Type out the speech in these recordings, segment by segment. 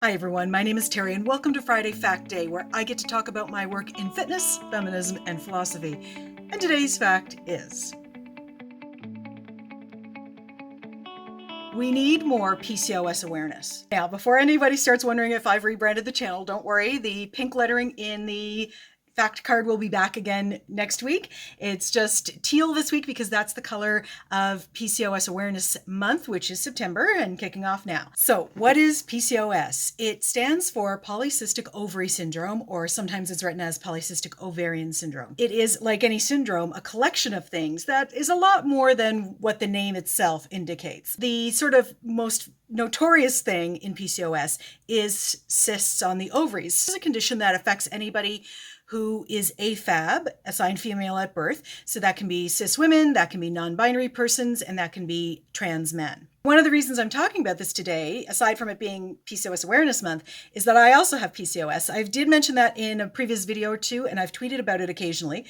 Hi everyone, my name is Terri and welcome to Friday Fact Day, where I get to talk about my work in fitness, feminism, and philosophy. And today's fact is: we need more PCOS awareness. Now, before anybody starts wondering if I've rebranded the channel, don't worry, the pink lettering in the fact card will be back again next week. It's just teal this week because that's the color of PCOS Awareness Month, which is September and kicking off now. So what is PCOS? It stands for Polycystic Ovary Syndrome, or sometimes it's written as Polycystic Ovarian Syndrome. It is, like any syndrome, a collection of things that is a lot more than what the name itself indicates. The sort of most notorious thing in PCOS is cysts on the ovaries. This is a condition that affects anybody who is AFAB, assigned female at birth. So that can be cis women, that can be non-binary persons, and that can be trans men. One of the reasons I'm talking about this today, aside from it being PCOS Awareness Month, is that I also have PCOS. I did mention that in a previous video or two, and I've tweeted about it occasionally.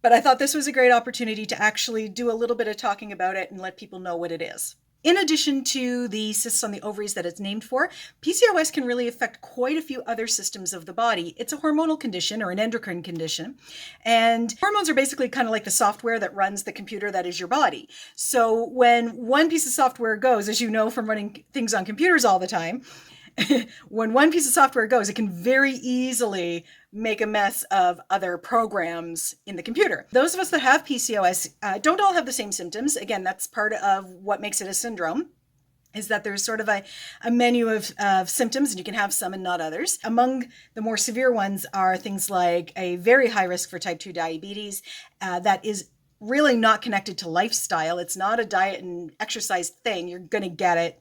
But I thought this was a great opportunity to actually do a little bit of talking about it and let people know what it is. In addition to the cysts on the ovaries that it's named for, PCOS can really affect quite a few other systems of the body. It's a hormonal condition or an endocrine condition, and hormones are basically kind of like the software that runs the computer that is your body. So when one piece of software goes, as you know from running things on computers all the time, when one piece of software goes, it can very easily make a mess of other programs in the computer. Those of us that have PCOS don't all have the same symptoms. Again, that's part of what makes it a syndrome, is that there's sort of a menu of symptoms, and you can have some and not others. Among the more severe ones are things like a very high risk for type 2 diabetes that is really not connected to lifestyle. It's not a diet and exercise thing. You're going to get it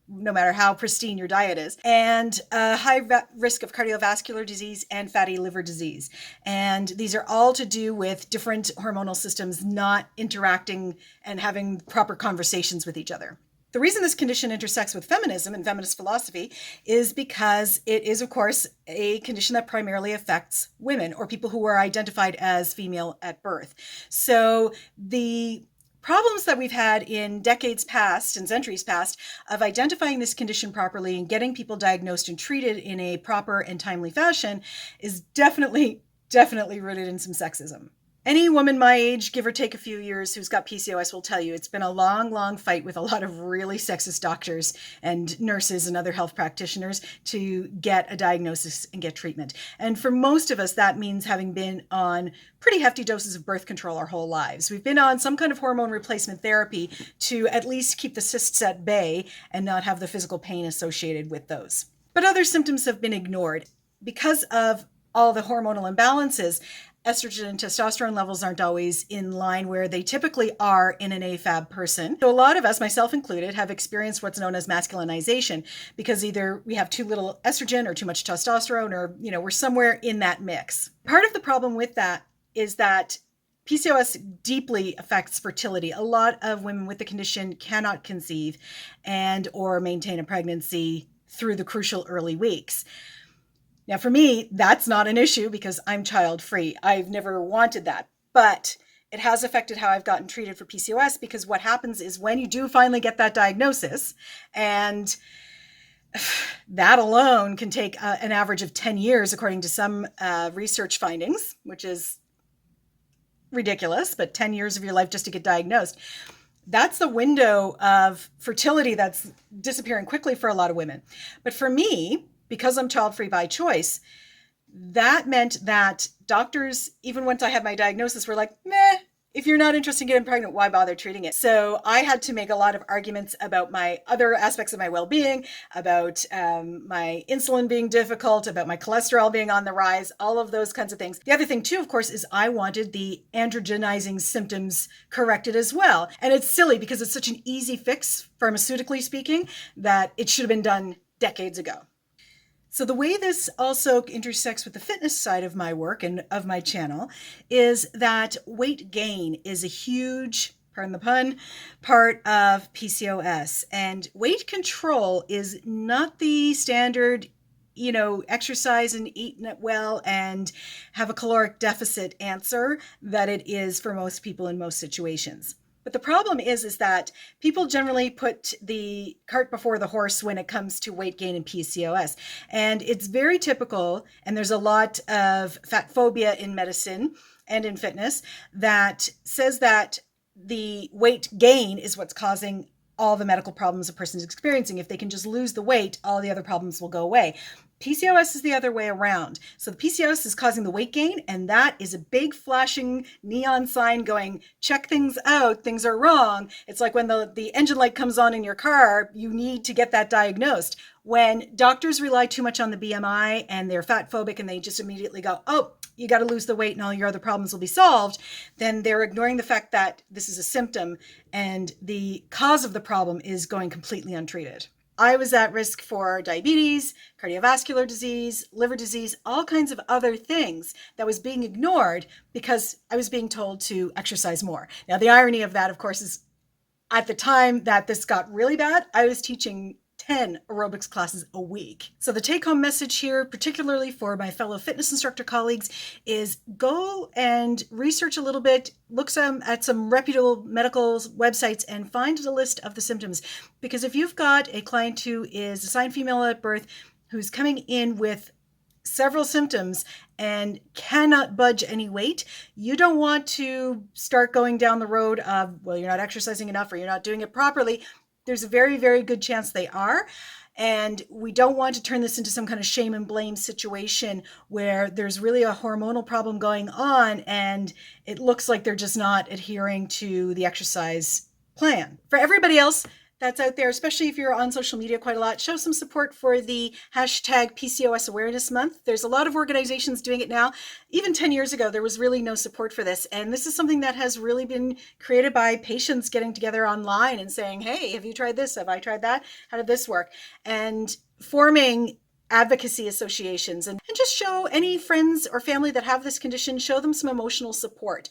no matter how pristine your diet is, and a high risk of cardiovascular disease and fatty liver disease. And these are all to do with different hormonal systems not interacting and having proper conversations with each other. The reason this condition intersects with feminism and feminist philosophy is because it is, of course, a condition that primarily affects women or people who are identified as female at birth. So the problems that we've had in decades past and centuries past of identifying this condition properly and getting people diagnosed and treated in a proper and timely fashion is definitely rooted in some sexism. Any woman my age, give or take a few years, who's got PCOS will tell you it's been a long fight with a lot of really sexist doctors and nurses and other health practitioners to get a diagnosis and get treatment. And for most of us, that means having been on pretty hefty doses of birth control our whole lives. We've been on some kind of hormone replacement therapy to at least keep the cysts at bay and not have the physical pain associated with those. But other symptoms have been ignored. Because of all the hormonal imbalances, estrogen and testosterone levels aren't always in line where they typically are in an AFAB person. So a lot of us, myself included, have experienced what's known as masculinization, because either we have too little estrogen or too much testosterone, or we're somewhere in that mix. Part of the problem with that is that PCOS deeply affects fertility. A lot of women with the condition cannot conceive and or maintain a pregnancy through the crucial early weeks. Now, for me, that's not an issue because I'm child-free. I've never wanted that, but it has affected how I've gotten treated for PCOS, because what happens is when you do finally get that diagnosis, and that alone can take an average of 10 years, according to some research findings, which is ridiculous, but 10 years of your life just to get diagnosed. That's the window of fertility that's disappearing quickly for a lot of women. But for me, because I'm child-free by choice, that meant that doctors, even once I had my diagnosis, were like, meh, if you're not interested in getting pregnant, why bother treating it? So I had to make a lot of arguments about my other aspects of my well-being, about my insulin being difficult, about my cholesterol being on the rise, all of those kinds of things. The other thing too, of course, is I wanted the androgenizing symptoms corrected as well. And it's silly because it's such an easy fix, pharmaceutically speaking, that it should have been done decades ago. So the way this also intersects with the fitness side of my work and of my channel is that weight gain is a huge, pardon the pun, part of PCOS. And weight control is not the standard, exercise and eat well and have a caloric deficit answer that it is for most people in most situations. But the problem is that people generally put the cart before the horse when it comes to weight gain and PCOS. And it's very typical, and there's a lot of fat phobia in medicine and in fitness that says that the weight gain is what's causing all the medical problems a person is experiencing. If they can just lose the weight, all the other problems will go away. PCOS is the other way around. So the PCOS is causing the weight gain, and that is a big flashing neon sign going, check things out, things are wrong. It's like when the engine light comes on in your car, you need to get that diagnosed. When doctors rely too much on the BMI and they're fat phobic and they just immediately go, oh, you got to lose the weight and all your other problems will be solved, then they're ignoring the fact that this is a symptom and the cause of the problem is going completely untreated. I was at risk for diabetes, cardiovascular disease, liver disease, all kinds of other things that was being ignored because I was being told to exercise more. Now, the irony of that, of course, is at the time that this got really bad, I was teaching 10 aerobics classes a week. So the take-home message here, particularly for my fellow fitness instructor colleagues, is go and research a little bit, look at some reputable medical websites and find a list of the symptoms. Because if you've got a client who is assigned female at birth, who's coming in with several symptoms and cannot budge any weight, you don't want to start going down the road of, well, you're not exercising enough or you're not doing it properly. There's a very, very good chance they are. And we don't want to turn this into some kind of shame and blame situation where there's really a hormonal problem going on and it looks like they're just not adhering to the exercise plan. For everybody else that's out there, especially if you're on social media quite a lot, show some support for the hashtag PCOS Awareness Month. There's a lot of organizations doing it now. Even 10 years ago, there was really no support for this. And this is something that has really been created by patients getting together online and saying, hey, have you tried this? Have I tried that? How did this work? And forming advocacy associations and just show any friends or family that have this condition, show them some emotional support.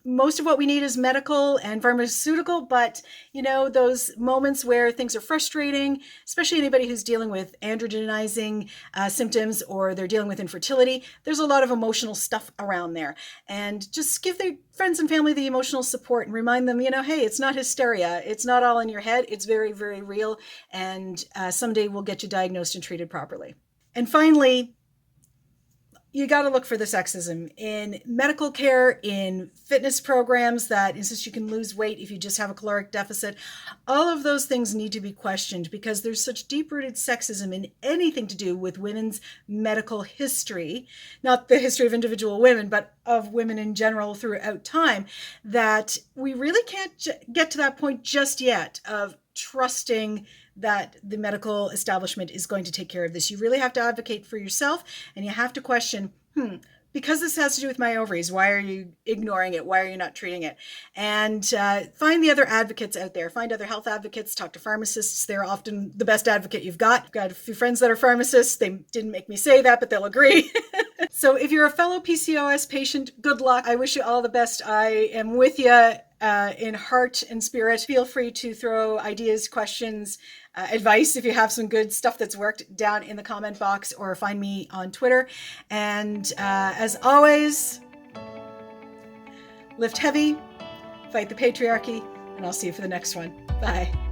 Most of what we need is medical and pharmaceutical, but those moments where things are frustrating, especially anybody who's dealing with androgenizing symptoms or they're dealing with infertility, there's a lot of emotional stuff around there. And just give their friends and family the emotional support and remind them, hey, it's not hysteria. It's not all in your head. It's very, very real. And someday we'll get you diagnosed and treated properly. And finally, you got to look for the sexism in medical care, in fitness programs that insist you can lose weight if you just have a caloric deficit. All of those things need to be questioned because there's such deep-rooted sexism in anything to do with women's medical history, not the history of individual women, but of women in general throughout time, that we really can't get to that point just yet of trusting that the medical establishment is going to take care of this. You really have to advocate for yourself and you have to question, because this has to do with my ovaries, why are you ignoring it? Why are you not treating it? And find the other advocates out there. Find other health advocates. Talk to pharmacists. They're often the best advocate you've got. I've got a few friends that are pharmacists. They didn't make me say that, but they'll agree. So if you're a fellow PCOS patient, good luck. I wish you all the best. I am with you in heart and spirit. Feel free to throw ideas, questions, advice if you have some good stuff that's worked down in the comment box or find me on Twitter. And as always, lift heavy, fight the patriarchy, and I'll see you for the next one. Bye.